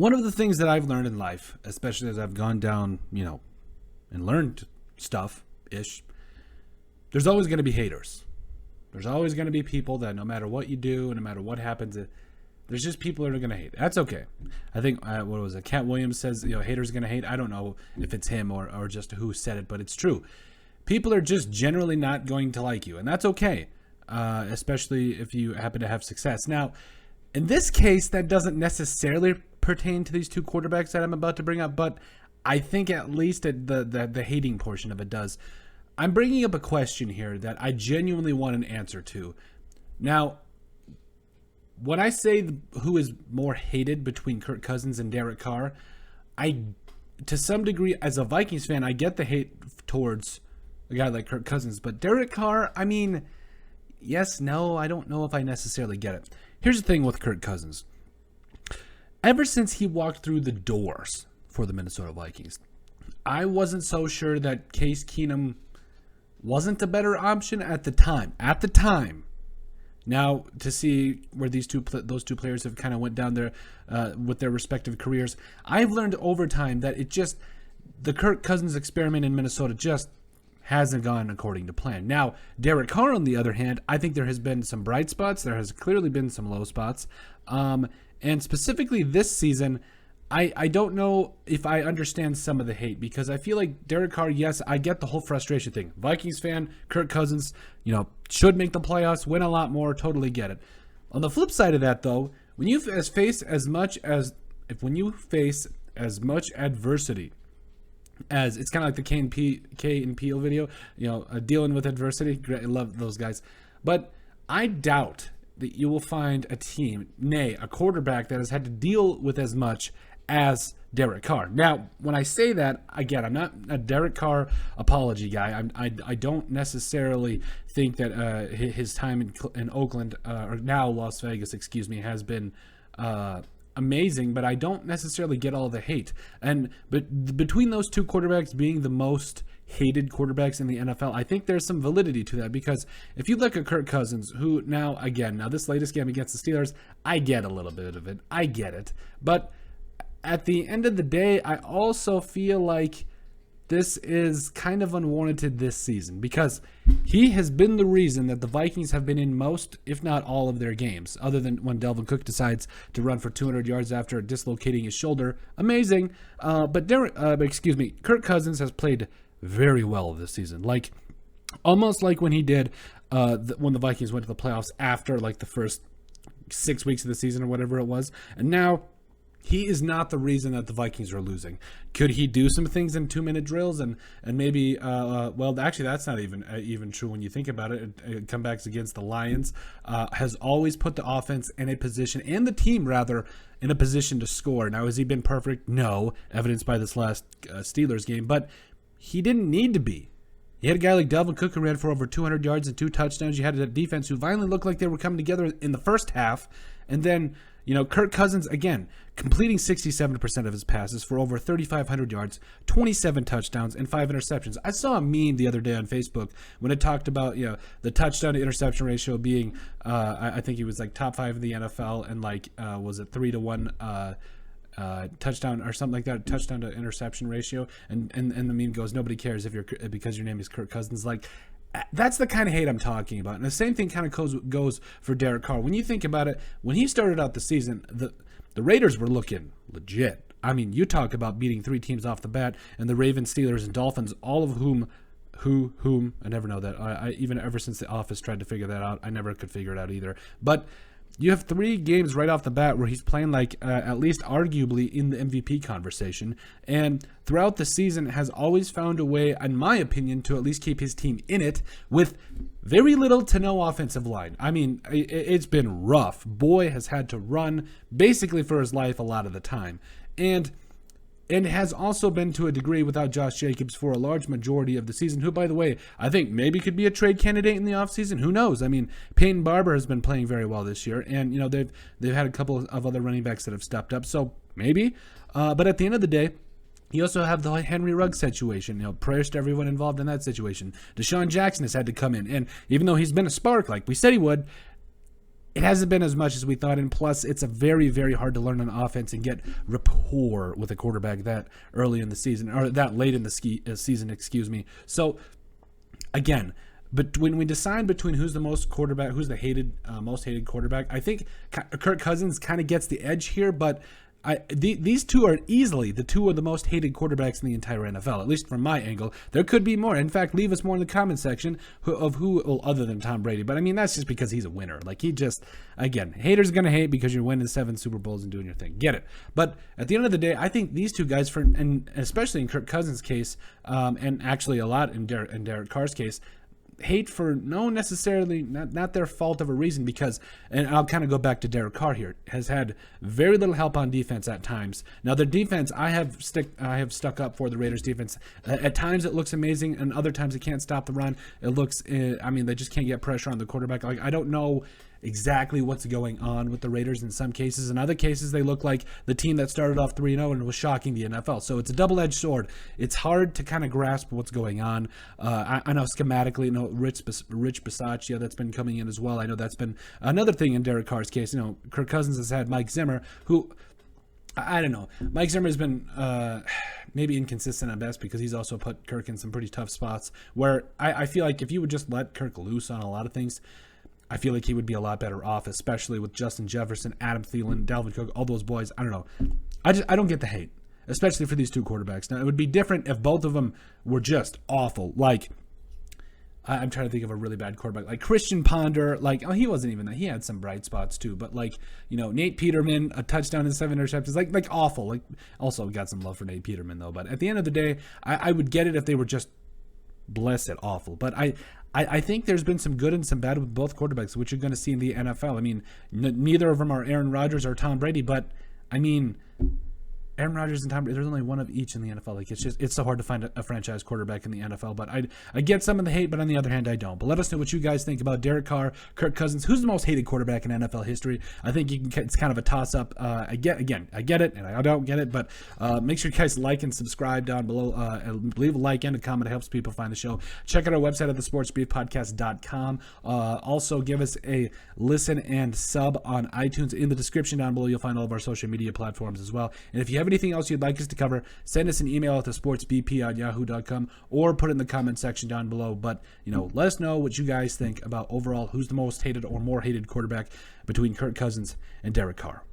One of the things that I've learned in life, especially as I've gone down, and learned stuff-ish, there's always going to be haters. There's always going to be people that no matter what you do, and no matter what happens, there's just people that are going to hate. That's okay. I think, Cat Williams says, haters are going to hate. I don't know if it's him or just who said it, but it's true. People are just generally not going to like you, and that's okay, especially if you happen to have success. Now, in this case, that doesn't necessarily pertain to these two quarterbacks that I'm about to bring up, but I think at least the hating portion of it does. I'm bringing up a question here that I genuinely want an answer to. Now, when I say who is more hated between Kirk Cousins and Derek Carr, to some degree, as a Vikings fan, I get the hate towards a guy like Kirk Cousins. But Derek Carr, I mean, yes, no, I don't know if I necessarily get it. Here's the thing with Kirk Cousins. Ever since he walked through the doors for the Minnesota Vikings, I wasn't so sure that Case Keenum wasn't a better option at the time. Now, to see where those two players have kind of went down there with their respective careers, I've learned over time that the Kirk Cousins experiment in Minnesota just hasn't gone according to plan. Now, Derek Carr, on the other hand, I think there has been some bright spots. There has clearly been some low spots. And specifically this season, I don't know if I understand some of the hate, because I feel like Derek Carr, yes, I get the whole frustration thing. Vikings fan, Kirk Cousins, should make the playoffs, win a lot more, totally get it. On the flip side of that, though, when you face as much adversity as, it's kind of like the Kay and Peele video, dealing with adversity. Great, I love those guys. But I doubt that you will find a team, nay, a quarterback that has had to deal with as much as Derek Carr. Now, when I say that, again, I'm not a Derek Carr apology guy. I don't necessarily think that his time in Oakland, or now Las Vegas, has been amazing, but I don't necessarily get all the hate. But between those two quarterbacks being the most hated quarterbacks in the NFL, I think there's some validity to that, because if you look at Kirk Cousins, who now this latest game against the Steelers, I get a little bit of it. I get it. But at the end of the day, I also feel like this is kind of unwarranted this season, because he has been the reason that the Vikings have been in most, if not all, of their games, other than when Dalvin Cook decides to run for 200 yards after dislocating his shoulder. Amazing. But Kirk Cousins has played very well this season, almost like when he did when the Vikings went to the playoffs after the first 6 weeks of the season or whatever it was. And now he is not the reason that the Vikings are losing. Could he do some things in 2-minute drills and maybe actually that's not even true when you think about it. Comebacks against the Lions has always put the offense in a position, and the team rather, in a position to score. Now, has he been perfect? No, evidenced by this last Steelers game, but he didn't need to be. You had a guy like Dalvin Cook who ran for over 200 yards and 2 touchdowns. You had a defense who finally looked like they were coming together in the first half. And then, Kirk Cousins, again, completing 67% of his passes for over 3,500 yards, 27 touchdowns, and 5 interceptions. I saw a meme the other day on Facebook when it talked about, the touchdown to interception ratio being, I think he was top 5 in the NFL, and was it 3-to-1 touchdown or something like that, touchdown to interception ratio, and the meme goes, nobody cares because your name is Kirk Cousins. That's the kind of hate I'm talking about. And the same thing kind of goes for Derek Carr. When you think about it, when he started out the season, the Raiders were looking legit. I mean, you talk about beating 3 teams off the bat, and the Ravens, Steelers, and Dolphins, all of whom I never know that. I even ever since The Office tried to figure that out, I never could figure it out either. But you have 3 games right off the bat where he's playing at least arguably in the MVP conversation, and throughout the season has always found a way, in my opinion, to at least keep his team in it with very little to no offensive line. I mean, it's been rough. Boy has had to run basically for his life a lot of the time, and has also been to a degree without Josh Jacobs for a large majority of the season, who, by the way, I think maybe could be a trade candidate in the offseason. Who knows? I mean, Peyton Barber has been playing very well this year, and they've had a couple of other running backs that have stepped up, so maybe. But at the end of the day, you also have the Henry Ruggs situation. Prayers to everyone involved in that situation. Deshaun Jackson has had to come in, and even though he's been a spark like we said he would, it hasn't been as much as we thought, and plus it's a very, very hard to learn an offense and get rapport with a quarterback that early in the season, or that late in the season, excuse me. So again, but when we decide between who's the most hated quarterback, I think Kirk Cousins kind of gets the edge here, but these two are easily the two of the most hated quarterbacks in the entire NFL, at least from my angle. There could be more. In fact, leave us more in the comment section of who other than Tom Brady. But I mean, that's just because he's a winner. Like, he just, again, haters are going to hate because you're winning 7 Super Bowls and doing your thing. Get it. But at the end of the day, I think these two guys, and especially in Kirk Cousins' case, and actually a lot in Derek Carr's case, hate for not their fault of a reason, because, and I'll kind of go back to Derek Carr here, has had very little help on defense at times. Now their defense, I have stuck up for the Raiders defense. At times it looks amazing, and other times it can't stop the run. It looks, they just can't get pressure on the quarterback. Like, I don't know exactly what's going on with the Raiders in some cases. In other cases, they look like the team that started off 3-0 and was shocking the NFL. So it's a double-edged sword. It's hard to kind of grasp what's going on. I know schematically, Rich Bisaccia, that's been coming in as well. I know that's been another thing in Derek Carr's case. Kirk Cousins has had Mike Zimmer, who, I don't know. Mike Zimmer has been maybe inconsistent at best, because he's also put Kirk in some pretty tough spots where I feel like if you would just let Kirk loose on a lot of things, I feel like he would be a lot better off, especially with Justin Jefferson, Adam Thielen, Dalvin Cook, all those boys. I don't know. I don't get the hate, especially for these two quarterbacks. Now, it would be different if both of them were just awful. Like, I'm trying to think of a really bad quarterback, like Christian Ponder. Like, he wasn't even that. He had some bright spots too, but like, Nate Peterman, a touchdown and 7 interceptions, like awful. Like, also got some love for Nate Peterman though. But at the end of the day, I would get it if they were just blessed awful. But I think there's been some good and some bad with both quarterbacks, which you're going to see in the NFL. I mean, neither of them are Aaron Rodgers or Tom Brady, but I mean, Aaron Rodgers and Tom Brady, there's only one of each in the NFL. Like, it's so hard to find a franchise quarterback in the NFL. But I get some of the hate, but on the other hand, I don't. But let us know what you guys think about Derek Carr, Kirk Cousins. Who's the most hated quarterback in NFL history? I think it's kind of a toss-up. I get it, and I don't get it. But make sure you guys like and subscribe down below. And leave a like and a comment. It helps people find the show. Check out our website at thesportsbriefpodcast.com. Also, give us a listen and sub on iTunes. In the description down below, you'll find all of our social media platforms as well. And if you have anything else you'd like us to cover, send us an email at thesportsbp@yahoo.com, or put it in the comment section down below. But let us know what you guys think about overall who's the most hated or more hated quarterback between Kirk Cousins and Derek Carr.